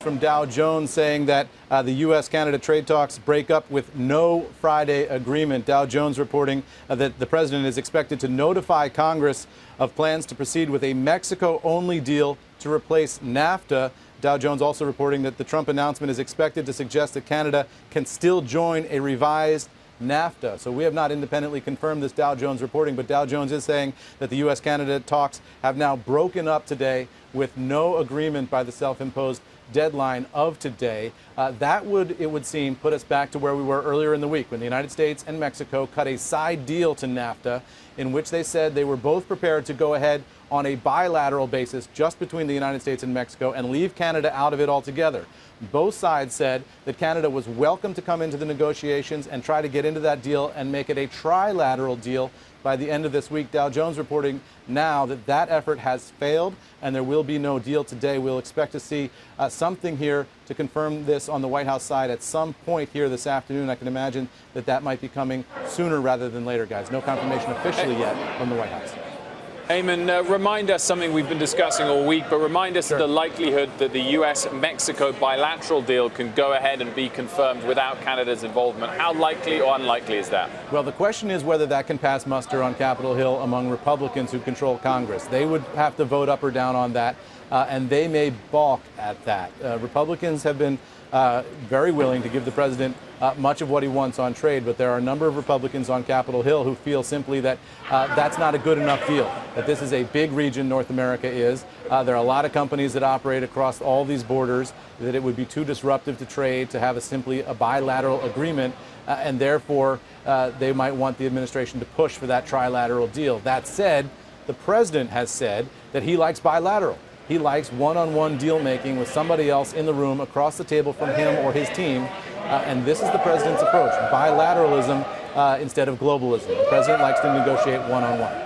From Dow Jones saying that the U.S.-Canada trade talks break up with no Friday agreement. Dow Jones reporting that the president is expected to notify Congress of plans to proceed with a Mexico-only deal to replace NAFTA. Dow Jones also reporting that the Trump announcement is expected to suggest that Canada can still join a revised NAFTA. So we have not independently confirmed this Dow Jones reporting, but Dow Jones is saying that the U.S.-Canada talks have now broken up today with no agreement by the self-imposed deadline of today. That would, it would seem, put us back to where we were earlier in the week when the United States and Mexico cut a side deal to NAFTA in which they said they were both prepared to go ahead on a bilateral basis just between the United States and Mexico and leave Canada out of it altogether. Both sides said that Canada was welcome to come into the negotiations and try to get into that deal and make it a trilateral deal by the end of this week. Dow Jones reporting now that that effort has failed and there will be no deal today. We'll expect to see something here to confirm this on the White House side at some point here this afternoon. I can imagine that that might be coming sooner rather than later, guys. No confirmation officially yet from the White House. Eamon, remind us something we've been discussing all week, but remind us of the likelihood that the U.S.-Mexico bilateral deal can go ahead and be confirmed without Canada's involvement. How likely or unlikely is that? Well, the question is whether that can pass muster on Capitol Hill among Republicans who control Congress. They would have to vote up or down on that, and they may balk at that. Republicans have been very willing to give the president much of what he wants on trade, but there are a number of Republicans on Capitol Hill who feel simply that that's not a good enough deal, that this is a big region, North America is. There are a lot of companies that operate across all these borders, that it would be too disruptive to trade to have simply a bilateral agreement, and therefore they might want the administration to push for that trilateral deal. That said, the president has said that he likes bilateral. He likes one-on-one deal-making with somebody else in the room across the table from him or his team. And this is the president's approach, bilateralism instead of globalism. The president likes to negotiate one-on-one.